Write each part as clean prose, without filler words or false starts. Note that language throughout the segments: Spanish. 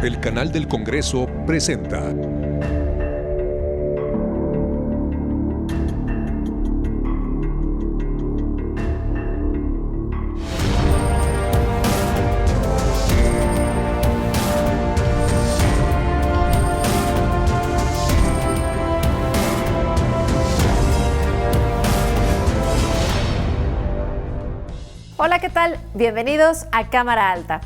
El Canal del Congreso presenta Hola, ¿qué tal? Bienvenidos a Cámara Alta.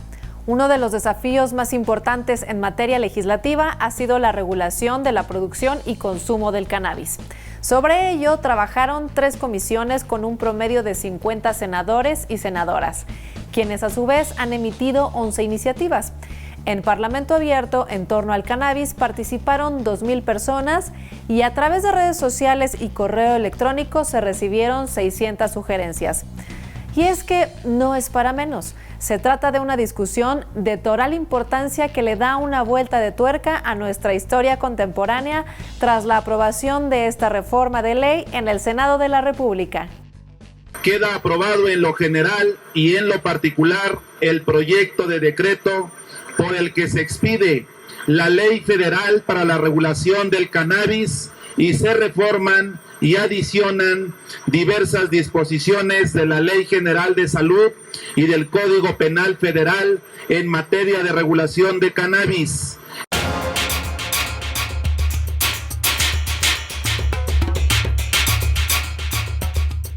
Uno de los desafíos más importantes en materia legislativa ha sido la regulación de la producción y consumo del cannabis. Sobre ello trabajaron 3 comisiones con un promedio de 50 senadores y senadoras, quienes a su vez han emitido 11 iniciativas. En Parlamento Abierto, en torno al cannabis, participaron 2,000 personas y a través de redes sociales y correo electrónico se recibieron 600 sugerencias. Y es que no es para menos. Se trata de una discusión de total importancia que le da una vuelta de tuerca a nuestra historia contemporánea tras la aprobación de esta reforma de ley en el Senado de la República. Queda aprobado en lo general y en lo particular el proyecto de decreto por el que se expide la Ley Federal para la Regulación del Cannabis y se reforman y adicionan diversas disposiciones de la Ley General de Salud y del Código Penal Federal en materia de regulación de cannabis.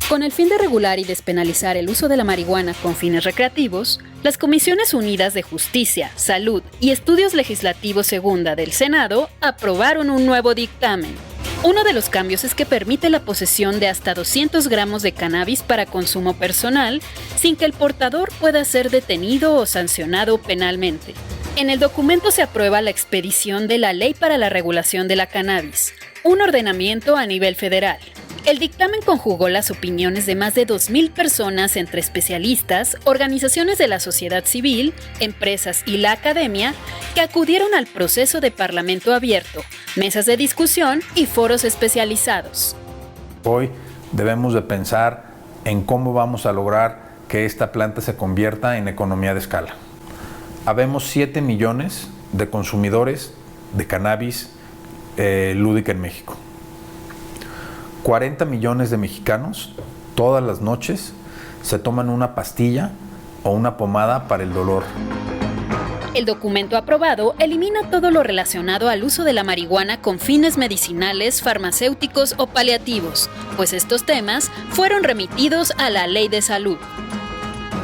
Con el fin de regular y despenalizar el uso de la marihuana con fines recreativos, las Comisiones Unidas de Justicia, Salud y Estudios Legislativos Segunda del Senado aprobaron un nuevo dictamen. Uno de los cambios es que permite la posesión de hasta 200 gramos de cannabis para consumo personal sin que el portador pueda ser detenido o sancionado penalmente. En el documento se aprueba la expedición de la Ley para la Regulación de la Cannabis, un ordenamiento a nivel federal. El dictamen conjugó las opiniones de más de 2,000 personas entre especialistas, organizaciones de la sociedad civil, empresas y la academia que acudieron al proceso de Parlamento Abierto, mesas de discusión y foros especializados. Hoy debemos de pensar en cómo vamos a lograr que esta planta se convierta en economía de escala. Habemos 7 millones de consumidores de cannabis lúdica en México. 40 millones de mexicanos todas las noches se toman una pastilla o una pomada para el dolor. El documento aprobado elimina todo lo relacionado al uso de la marihuana con fines medicinales, farmacéuticos o paliativos, pues estos temas fueron remitidos a la Ley de Salud.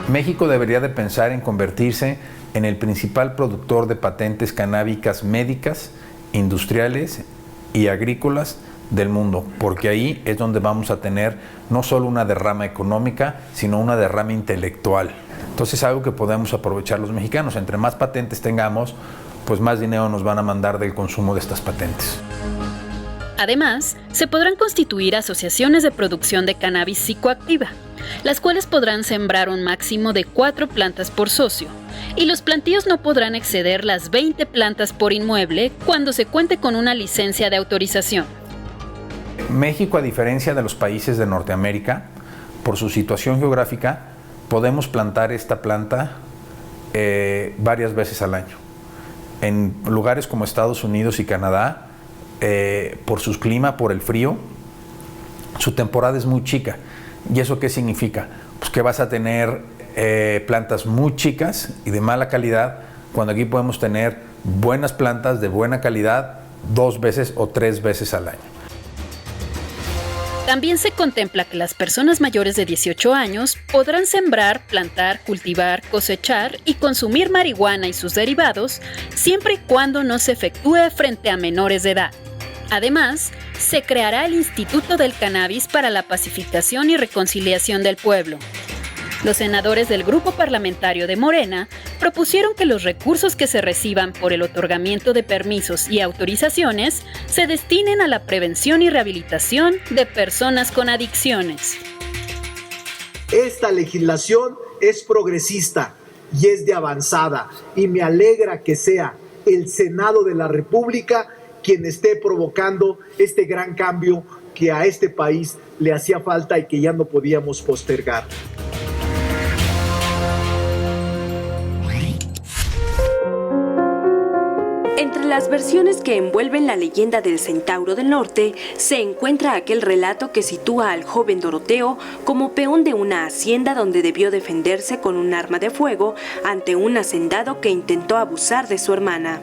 México debería de pensar en convertirse en el principal productor de patentes canábicas médicas, industriales y agrícolas del mundo, porque ahí es donde vamos a tener no solo una derrama económica, sino una derrama intelectual. Entonces es algo que podemos aprovechar los mexicanos. Entre más patentes tengamos, pues más dinero nos van a mandar del consumo de estas patentes. Además, se podrán constituir asociaciones de producción de cannabis psicoactiva, las cuales podrán sembrar un máximo de 4 plantas por socio, y los plantíos no podrán exceder las 20 plantas por inmueble cuando se cuente con una licencia de autorización. México, a diferencia de los países de Norteamérica, por su situación geográfica, podemos plantar esta planta varias veces al año. En lugares como Estados Unidos y Canadá, por su clima, por el frío, su temporada es muy chica. ¿Y eso qué significa? Pues que vas a tener plantas muy chicas y de mala calidad, cuando aquí podemos tener buenas plantas de buena calidad 2 veces o 3 veces al año. También se contempla que las personas mayores de 18 años podrán sembrar, plantar, cultivar, cosechar y consumir marihuana y sus derivados siempre y cuando no se efectúe frente a menores de edad. Además, se creará el Instituto del Cannabis para la Pacificación y Reconciliación del Pueblo. Los senadores del Grupo Parlamentario de Morena propusieron que los recursos que se reciban por el otorgamiento de permisos y autorizaciones se destinen a la prevención y rehabilitación de personas con adicciones. Esta legislación es progresista y es de avanzada, y me alegra que sea el Senado de la República quien esté provocando este gran cambio que a este país le hacía falta y que ya no podíamos postergar. las versiones que envuelven la leyenda del Centauro del Norte, se encuentra aquel relato que sitúa al joven Doroteo como peón de una hacienda donde debió defenderse con un arma de fuego ante un hacendado que intentó abusar de su hermana.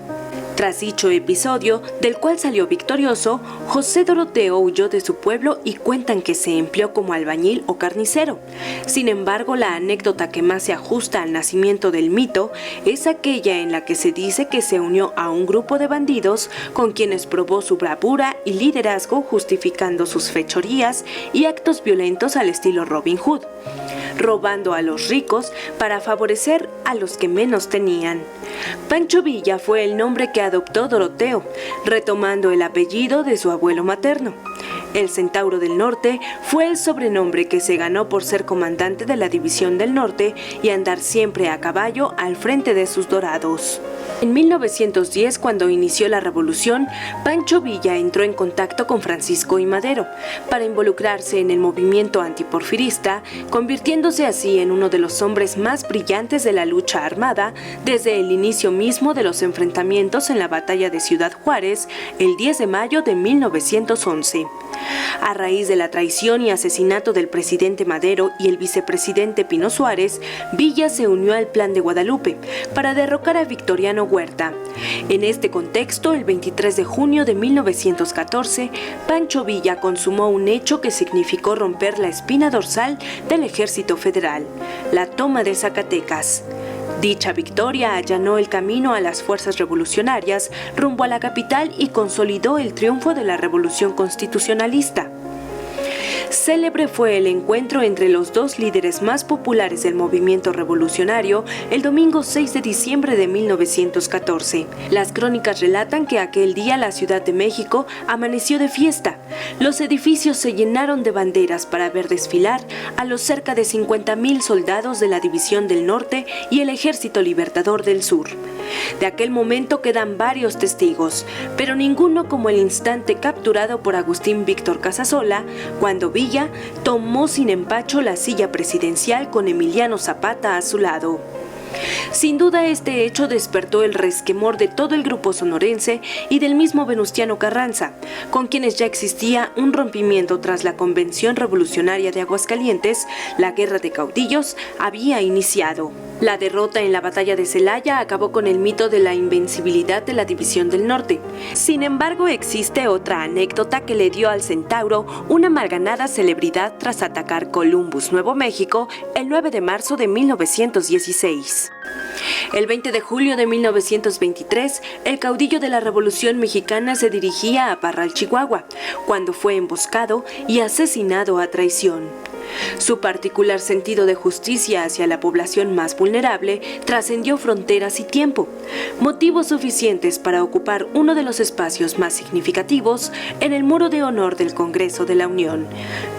Tras dicho episodio, del cual salió victorioso, José Doroteo huyó de su pueblo y cuentan que se empleó como albañil o carnicero. Sin embargo, la anécdota que más se ajusta al nacimiento del mito es aquella en la que se dice que se unió a un grupo de bandidos con quienes probó su bravura y liderazgo, justificando sus fechorías y actos violentos al estilo Robin Hood, robando a los ricos para favorecer a los que menos tenían. Pancho Villa fue el nombre que adoptó Doroteo, retomando el apellido de su abuelo materno. El Centauro del Norte fue el sobrenombre que se ganó por ser comandante de la División del Norte y andar siempre a caballo al frente de sus dorados. En 1910, cuando inició la revolución, Pancho Villa entró en contacto con Francisco I. Madero para involucrarse en el movimiento antiporfirista, convirtiéndose así en uno de los hombres más brillantes de la lucha armada desde el inicio mismo de los enfrentamientos en la batalla de Ciudad Juárez el 10 de mayo de 1911. A raíz de la traición y asesinato del presidente Madero y el vicepresidente Pino Suárez, Villa se unió al Plan de Guadalupe para derrocar a Victoriano Huerta. En este contexto, el 23 de junio de 1914, Pancho Villa consumó un hecho que significó romper la espina dorsal del Ejército Federal, la toma de Zacatecas. Dicha victoria allanó el camino a las fuerzas revolucionarias rumbo a la capital y consolidó el triunfo de la Revolución Constitucionalista. Célebre fue el encuentro entre los dos líderes más populares del movimiento revolucionario el domingo 6 de diciembre de 1914. Las crónicas relatan que aquel día la Ciudad de México amaneció de fiesta. Los edificios se llenaron de banderas para ver desfilar a los cerca de 50,000 soldados de la División del Norte y el Ejército Libertador del Sur. De aquel momento quedan varios testigos, pero ninguno como el instante capturado por Agustín Víctor Casasola, cuando Villa tomó sin empacho la silla presidencial con Emiliano Zapata a su lado. Sin duda, este hecho despertó el resquemor de todo el grupo sonorense y del mismo Venustiano Carranza, con quienes ya existía un rompimiento tras la Convención Revolucionaria de Aguascalientes. La Guerra de Caudillos había iniciado. La derrota en la batalla de Celaya acabó con el mito de la invencibilidad de la División del Norte. Sin embargo, existe otra anécdota que le dio al Centauro una malganada celebridad tras atacar Columbus, Nuevo México, el 9 de marzo de 1916. El 20 de julio de 1923, el caudillo de la Revolución Mexicana se dirigía a Parral, Chihuahua, cuando fue emboscado y asesinado a traición. Su particular sentido de justicia hacia la población más vulnerable trascendió fronteras y tiempo, motivos suficientes para ocupar uno de los espacios más significativos en el Muro de Honor del Congreso de la Unión,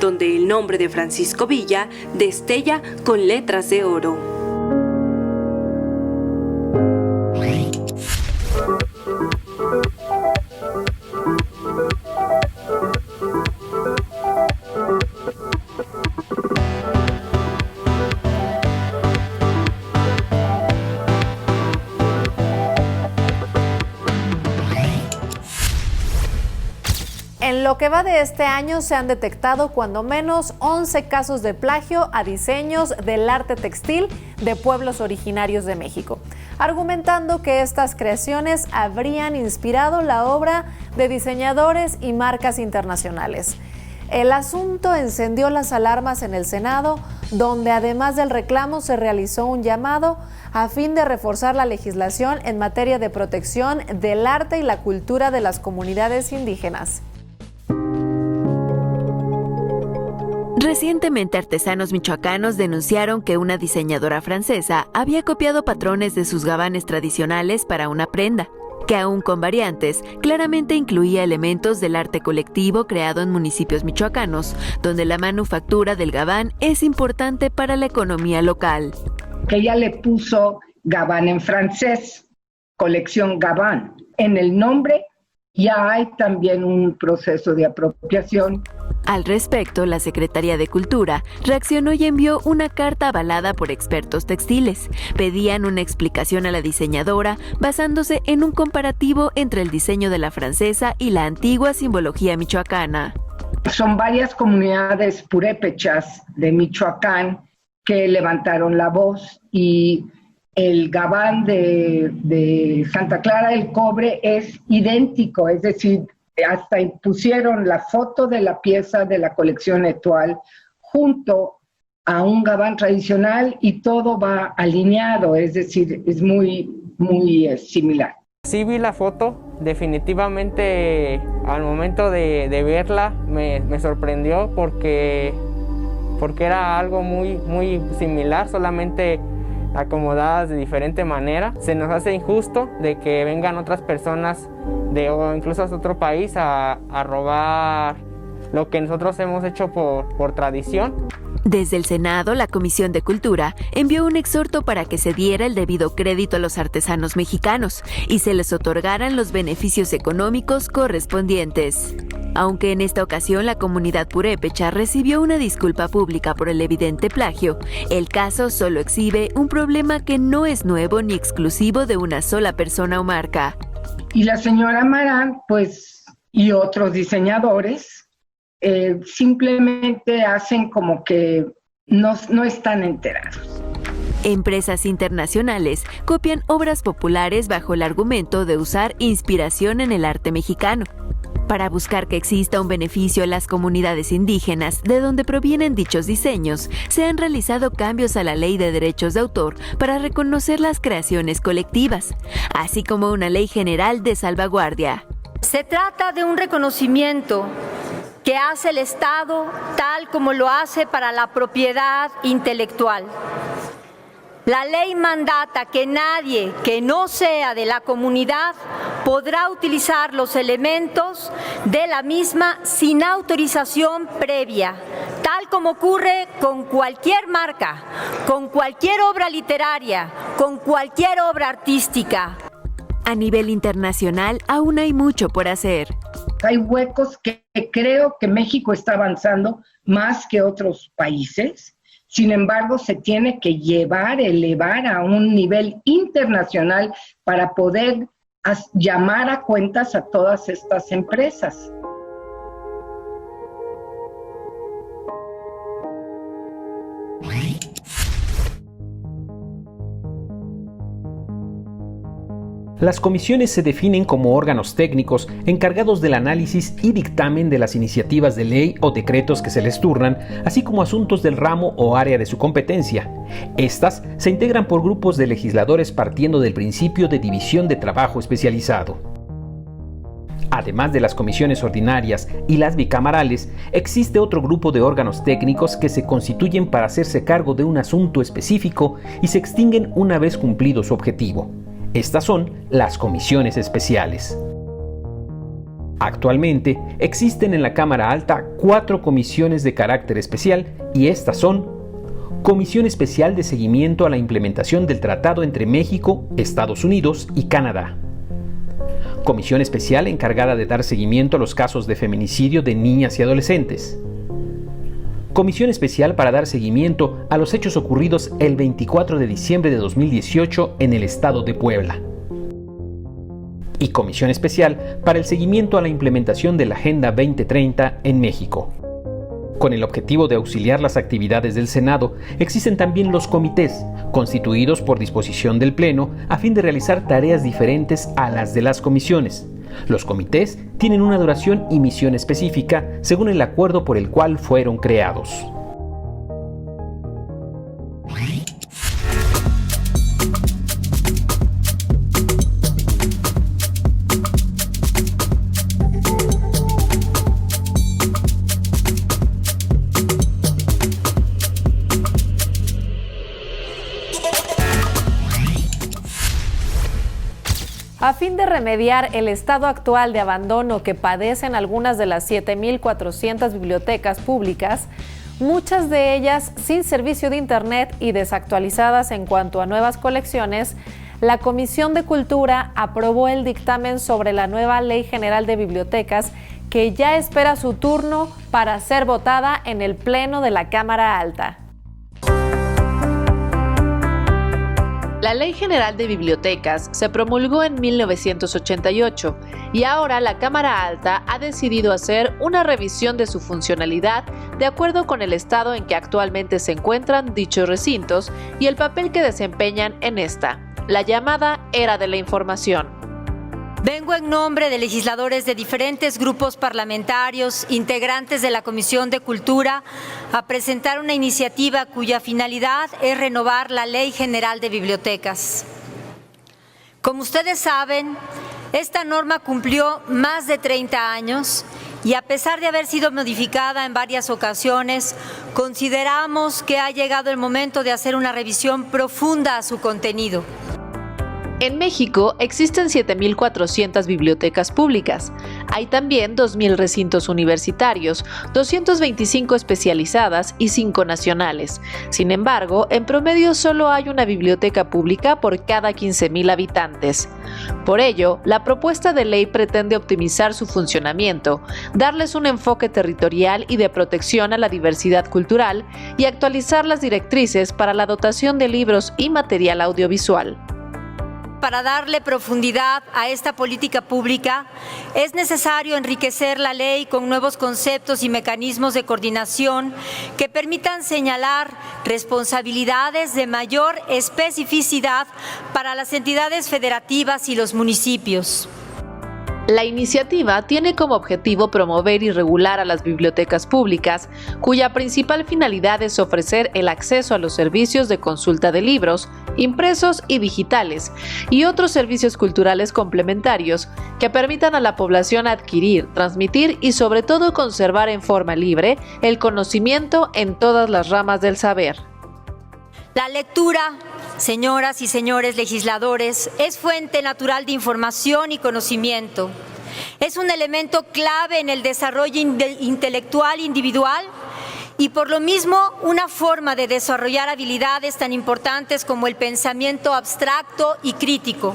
donde el nombre de Francisco Villa destella con letras de oro. En lo que va de este año se han detectado cuando menos 11 casos de plagio a diseños del arte textil de pueblos originarios de México, argumentando que estas creaciones habrían inspirado la obra de diseñadores y marcas internacionales. El asunto encendió las alarmas en el Senado, donde además del reclamo se realizó un llamado a fin de reforzar la legislación en materia de protección del arte y la cultura de las comunidades indígenas. Recientemente, artesanos michoacanos denunciaron que una diseñadora francesa había copiado patrones de sus gabanes tradicionales para una prenda, que aún con variantes, claramente incluía elementos del arte colectivo creado en municipios michoacanos, donde la manufactura del gabán es importante para la economía local. Ella le puso gabán en francés, colección Gabán. En el nombre Ya hay también un proceso de apropiación. Al respecto, la Secretaría de Cultura reaccionó y envió una carta avalada por expertos textiles. Pedían una explicación a la diseñadora basándose en un comparativo entre el diseño de la francesa y la antigua simbología michoacana. Son varias comunidades purépechas de Michoacán que levantaron la voz y el gabán de Santa Clara del Cobre es idéntico, es decir, hasta pusieron la foto de la pieza de la colección Etoile junto a un gabán tradicional y todo va alineado, es decir, es muy similar. Sí vi la foto, definitivamente al momento de verla me sorprendió porque era algo muy similar, solamente acomodadas de diferente manera. Se nos hace injusto de que vengan otras personas o incluso de otro país a robar lo que nosotros hemos hecho por tradición. Desde el Senado, la Comisión de Cultura envió un exhorto para que se diera el debido crédito a los artesanos mexicanos y se les otorgaran los beneficios económicos correspondientes. Aunque en esta ocasión la comunidad purépecha recibió una disculpa pública por el evidente plagio, el caso solo exhibe un problema que no es nuevo ni exclusivo de una sola persona o marca. Y la señora Marán, y otros diseñadores, simplemente hacen como que no están enterados. Empresas internacionales copian obras populares bajo el argumento de usar inspiración en el arte mexicano. Para buscar que exista un beneficio a las comunidades indígenas de donde provienen dichos diseños, se han realizado cambios a la Ley de Derechos de Autor para reconocer las creaciones colectivas, así como una ley general de salvaguardia. Se trata de un reconocimiento que hace el Estado tal como lo hace para la propiedad intelectual. La ley mandata que nadie que no sea de la comunidad podrá utilizar los elementos de la misma sin autorización previa, tal como ocurre con cualquier marca, con cualquier obra literaria, con cualquier obra artística. A nivel internacional, aún hay mucho por hacer. Hay huecos que creo que México está avanzando más que otros países. Sin embargo, se tiene que elevar a un nivel internacional para poder llamar a cuentas a todas estas empresas. Las comisiones se definen como órganos técnicos encargados del análisis y dictamen de las iniciativas de ley o decretos que se les turnan, así como asuntos del ramo o área de su competencia. Estas se integran por grupos de legisladores partiendo del principio de división de trabajo especializado. Además de las comisiones ordinarias y las bicamerales, existe otro grupo de órganos técnicos que se constituyen para hacerse cargo de un asunto específico y se extinguen una vez cumplido su objetivo. Estas son las comisiones especiales. Actualmente existen en la Cámara Alta 4 comisiones de carácter especial y estas son: Comisión Especial de Seguimiento a la Implementación del Tratado entre México, Estados Unidos y Canadá. Comisión Especial encargada de dar seguimiento a los casos de feminicidio de niñas y adolescentes. Comisión Especial para dar seguimiento a los hechos ocurridos el 24 de diciembre de 2018 en el estado de Puebla. Y Comisión Especial para el seguimiento a la implementación de la Agenda 2030 en México. Con el objetivo de auxiliar las actividades del Senado, existen también los comités, constituidos por disposición del Pleno a fin de realizar tareas diferentes a las de las comisiones. Los comités tienen una duración y misión específica según el acuerdo por el cual fueron creados. A fin de remediar el estado actual de abandono que padecen algunas de las 7,400 bibliotecas públicas, muchas de ellas sin servicio de internet y desactualizadas en cuanto a nuevas colecciones, la Comisión de Cultura aprobó el dictamen sobre la nueva Ley General de Bibliotecas, que ya espera su turno para ser votada en el Pleno de la Cámara Alta. La Ley General de Bibliotecas se promulgó en 1988 y ahora la Cámara Alta ha decidido hacer una revisión de su funcionalidad de acuerdo con el estado en que actualmente se encuentran dichos recintos y el papel que desempeñan en esta, la llamada Era de la Información. Vengo en nombre de legisladores de diferentes grupos parlamentarios, integrantes de la Comisión de Cultura, a presentar una iniciativa cuya finalidad es renovar la Ley General de Bibliotecas. Como ustedes saben, esta norma cumplió más de 30 años y a pesar de haber sido modificada en varias ocasiones, consideramos que ha llegado el momento de hacer una revisión profunda a su contenido. En México existen 7.400 bibliotecas públicas. Hay también 2.000 recintos universitarios, 225 especializadas y 5 nacionales. Sin embargo, en promedio solo hay una biblioteca pública por cada 15.000 habitantes. Por ello, la propuesta de ley pretende optimizar su funcionamiento, darles un enfoque territorial y de protección a la diversidad cultural y actualizar las directrices para la dotación de libros y material audiovisual. Para darle profundidad a esta política pública, es necesario enriquecer la ley con nuevos conceptos y mecanismos de coordinación que permitan señalar responsabilidades de mayor especificidad para las entidades federativas y los municipios. La iniciativa tiene como objetivo promover y regular a las bibliotecas públicas, cuya principal finalidad es ofrecer el acceso a los servicios de consulta de libros, impresos y digitales, y otros servicios culturales complementarios que permitan a la población adquirir, transmitir y sobre todo conservar en forma libre el conocimiento en todas las ramas del saber. La lectura, señoras y señores legisladores, es fuente natural de información y conocimiento. Es un elemento clave en el desarrollo intelectual individual y por lo mismo una forma de desarrollar habilidades tan importantes como el pensamiento abstracto y crítico.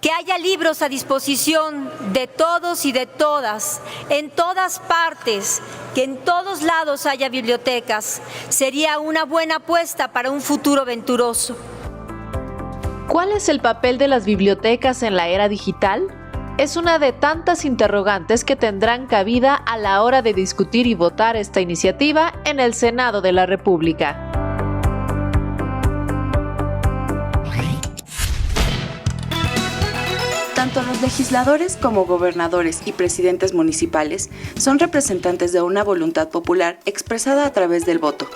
Que haya libros a disposición de todos y de todas, en todas partes, que en todos lados haya bibliotecas, sería una buena apuesta para un futuro venturoso. ¿Cuál es el papel de las bibliotecas en la era digital? Es una de tantas interrogantes que tendrán cabida a la hora de discutir y votar esta iniciativa en el Senado de la República. Tanto los legisladores como gobernadores y presidentes municipales son representantes de una voluntad popular expresada a través del voto.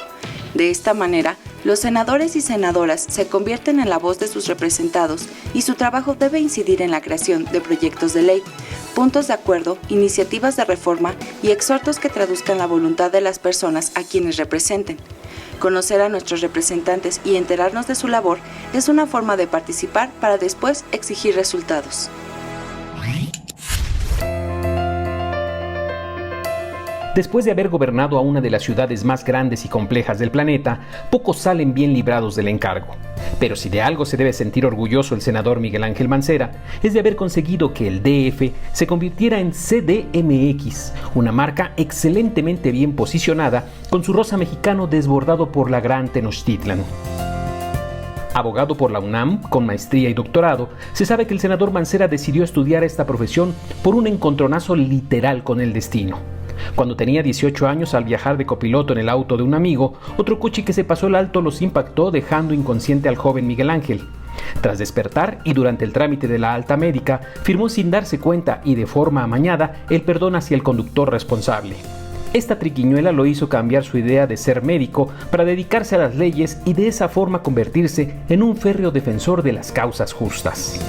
De esta manera, los senadores y senadoras se convierten en la voz de sus representados y su trabajo debe incidir en la creación de proyectos de ley, puntos de acuerdo, iniciativas de reforma y exhortos que traduzcan la voluntad de las personas a quienes representen. Conocer a nuestros representantes y enterarnos de su labor es una forma de participar para después exigir resultados. Después de haber gobernado a una de las ciudades más grandes y complejas del planeta, pocos salen bien librados del encargo. Pero si de algo se debe sentir orgulloso el senador Miguel Ángel Mancera, es de haber conseguido que el DF se convirtiera en CDMX, una marca excelentemente bien posicionada, con su rosa mexicano desbordado por la gran Tenochtitlan. Abogado por la UNAM, con maestría y doctorado, se sabe que el senador Mancera decidió estudiar esta profesión por un encontronazo literal con el destino. Cuando tenía 18 años, al viajar de copiloto en el auto de un amigo, otro coche que se pasó el alto los impactó, dejando inconsciente al joven Miguel Ángel. Tras despertar y durante el trámite de la alta médica, firmó sin darse cuenta y de forma amañada el perdón hacia el conductor responsable. Esta triquiñuela lo hizo cambiar su idea de ser médico para dedicarse a las leyes y de esa forma convertirse en un férreo defensor de las causas justas.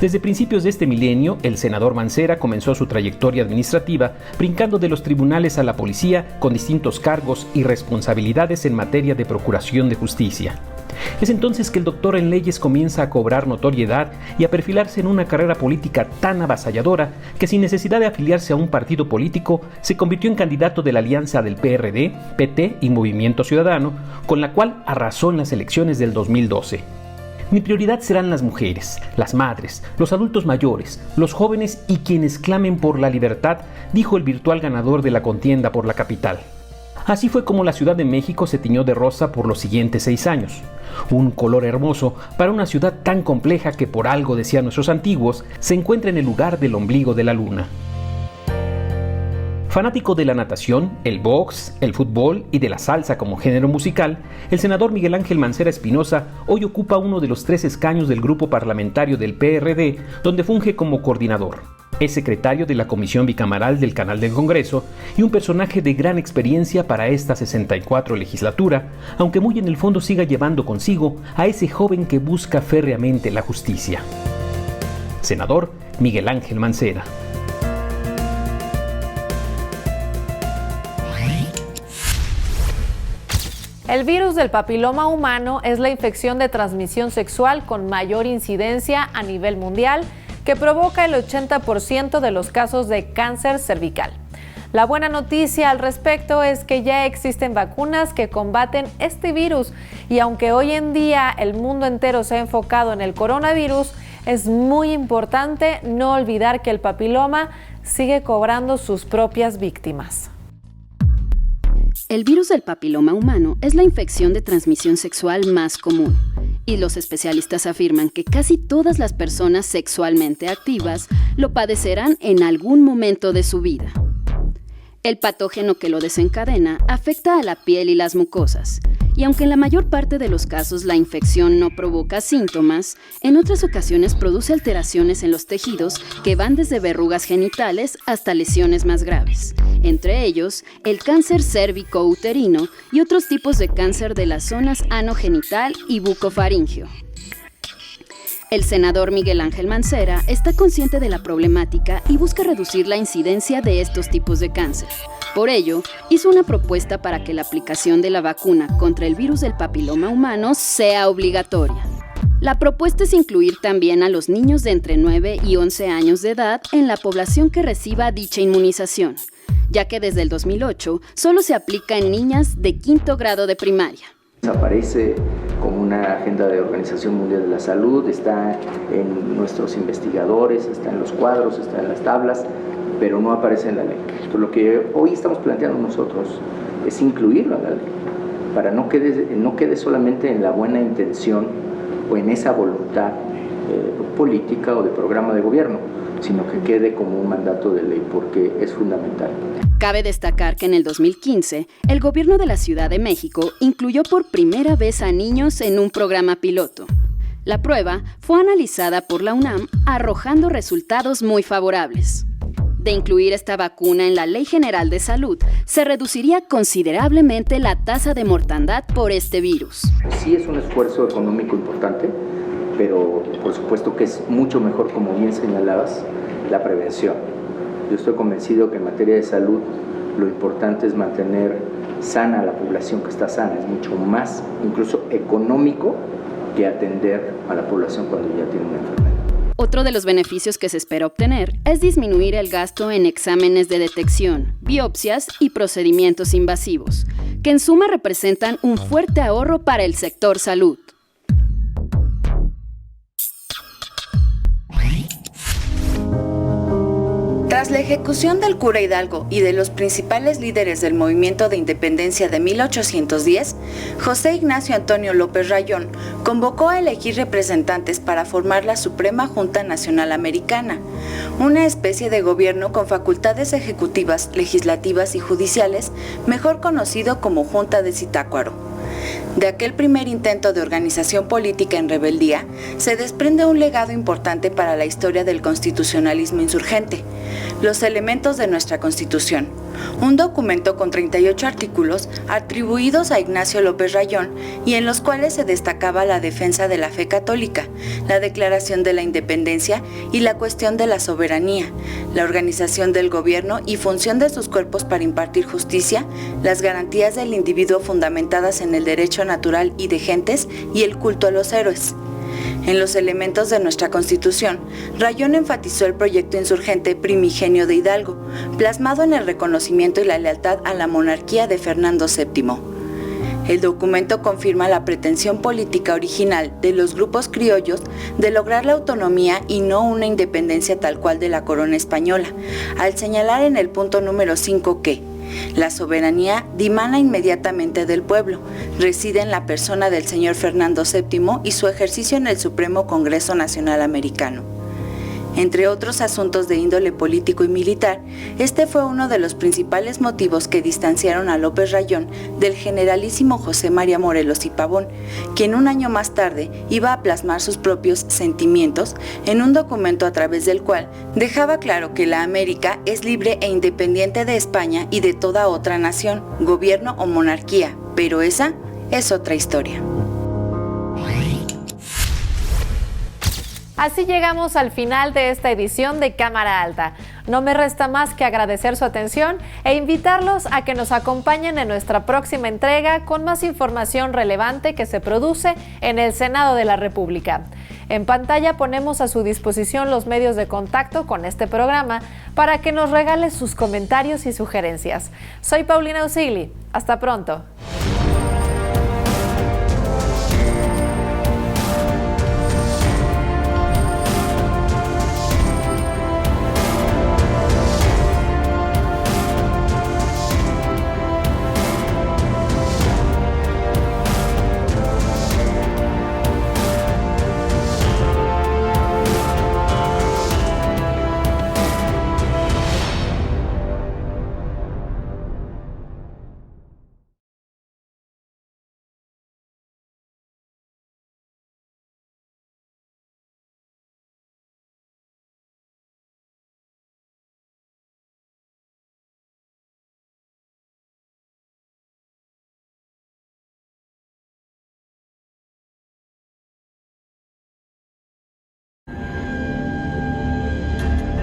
Desde principios de este milenio, el senador Mancera comenzó su trayectoria administrativa brincando de los tribunales a la policía con distintos cargos y responsabilidades en materia de procuración de justicia. Es entonces que el doctor en leyes comienza a cobrar notoriedad y a perfilarse en una carrera política tan avasalladora que sin necesidad de afiliarse a un partido político se convirtió en candidato de la alianza del PRD, PT y Movimiento Ciudadano, con la cual arrasó en las elecciones del 2012. Mi prioridad serán las mujeres, las madres, los adultos mayores, los jóvenes y quienes clamen por la libertad, dijo el virtual ganador de la contienda por la capital. Así fue como la Ciudad de México se tiñó de rosa por los siguientes 6 años. Un color hermoso para una ciudad tan compleja que, por algo decían nuestros antiguos, se encuentra en el lugar del ombligo de la luna. Fanático de la natación, el box, el fútbol y de la salsa como género musical, el senador Miguel Ángel Mancera Espinosa hoy ocupa uno de los 3 escaños del grupo parlamentario del PRD, donde funge como coordinador. Es secretario de la Comisión Bicameral del Canal del Congreso y un personaje de gran experiencia para esta 64 legislatura, aunque muy en el fondo siga llevando consigo a ese joven que busca férreamente la justicia. Senador Miguel Ángel Mancera. El virus del papiloma humano es la infección de transmisión sexual con mayor incidencia a nivel mundial, que provoca el 80% de los casos de cáncer cervical. La buena noticia al respecto es que ya existen vacunas que combaten este virus y aunque hoy en día el mundo entero se ha enfocado en el coronavirus, es muy importante no olvidar que el papiloma sigue cobrando sus propias víctimas. El virus del papiloma humano es la infección de transmisión sexual más común, y los especialistas afirman que casi todas las personas sexualmente activas lo padecerán en algún momento de su vida. El patógeno que lo desencadena afecta a la piel y las mucosas, y aunque en la mayor parte de los casos la infección no provoca síntomas, en otras ocasiones produce alteraciones en los tejidos que van desde verrugas genitales hasta lesiones más graves, entre ellos el cáncer cérvico-uterino y otros tipos de cáncer de las zonas anogenital y bucofaríngeo. El senador Miguel Ángel Mancera está consciente de la problemática y busca reducir la incidencia de estos tipos de cáncer. Por ello, hizo una propuesta para que la aplicación de la vacuna contra el virus del papiloma humano sea obligatoria. La propuesta es incluir también a los niños de entre 9 y 11 años de edad en la población que reciba dicha inmunización, ya que desde el 2008 solo se aplica en niñas de 5º grado de primaria. Aparece como una agenda de Organización Mundial de la Salud, está en nuestros investigadores, está en los cuadros, está en las tablas, pero no aparece en la ley. Entonces, lo que hoy estamos planteando nosotros es incluirlo en la ley, para no quede solamente en la buena intención o en esa voluntad política o de programa de gobierno, sino que quede como un mandato de ley, porque es fundamental. Cabe destacar que en el 2015, el gobierno de la Ciudad de México incluyó por primera vez a niños en un programa piloto. La prueba fue analizada por la UNAM, arrojando resultados muy favorables. De incluir esta vacuna en la Ley General de Salud, se reduciría considerablemente la tasa de mortandad por este virus. Sí es un esfuerzo económico importante, pero por supuesto que es mucho mejor, como bien señalabas, la prevención. Yo estoy convencido que en materia de salud lo importante es mantener sana a la población que está sana. Es mucho más, incluso económico, que atender a la población cuando ya tiene una enfermedad. Otro de los beneficios que se espera obtener es disminuir el gasto en exámenes de detección, biopsias y procedimientos invasivos, que en suma representan un fuerte ahorro para el sector salud. Tras la ejecución del cura Hidalgo y de los principales líderes del movimiento de independencia de 1810, José Ignacio Antonio López Rayón convocó a elegir representantes para formar la Suprema Junta Nacional Americana, una especie de gobierno con facultades ejecutivas, legislativas y judiciales, mejor conocido como Junta de Zitácuaro. De aquel primer intento de organización política en rebeldía, se desprende un legado importante para la historia del constitucionalismo insurgente: los elementos de nuestra Constitución, un documento con 38 artículos atribuidos a Ignacio López Rayón y en los cuales se destacaba la defensa de la fe católica, la declaración de la independencia y la cuestión de la soberanía, la organización del gobierno y función de sus cuerpos para impartir justicia, las garantías del individuo fundamentadas en el derecho natural y de gentes y el culto a los héroes. En los elementos de nuestra Constitución, Rayón enfatizó el proyecto insurgente primigenio de Hidalgo, plasmado en el reconocimiento y la lealtad a la monarquía de Fernando VII. El documento confirma la pretensión política original de los grupos criollos de lograr la autonomía y no una independencia tal cual de la corona española, al señalar en el punto número 5 que la soberanía dimana inmediatamente del pueblo, reside en la persona del señor Fernando VII y su ejercicio en el Supremo Congreso Nacional Americano. Entre otros asuntos de índole político y militar, este fue uno de los principales motivos que distanciaron a López Rayón del generalísimo José María Morelos y Pavón, quien un año más tarde iba a plasmar sus propios sentimientos en un documento a través del cual dejaba claro que la América es libre e independiente de España y de toda otra nación, gobierno o monarquía, pero esa es otra historia. Así llegamos al final de esta edición de Cámara Alta. No me resta más que agradecer su atención e invitarlos a que nos acompañen en nuestra próxima entrega con más información relevante que se produce en el Senado de la República. En pantalla ponemos a su disposición los medios de contacto con este programa para que nos regale sus comentarios y sugerencias. Soy Paulina Usigli. Hasta pronto.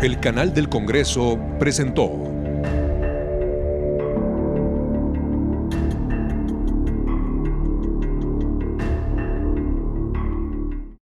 El canal del Congreso presentó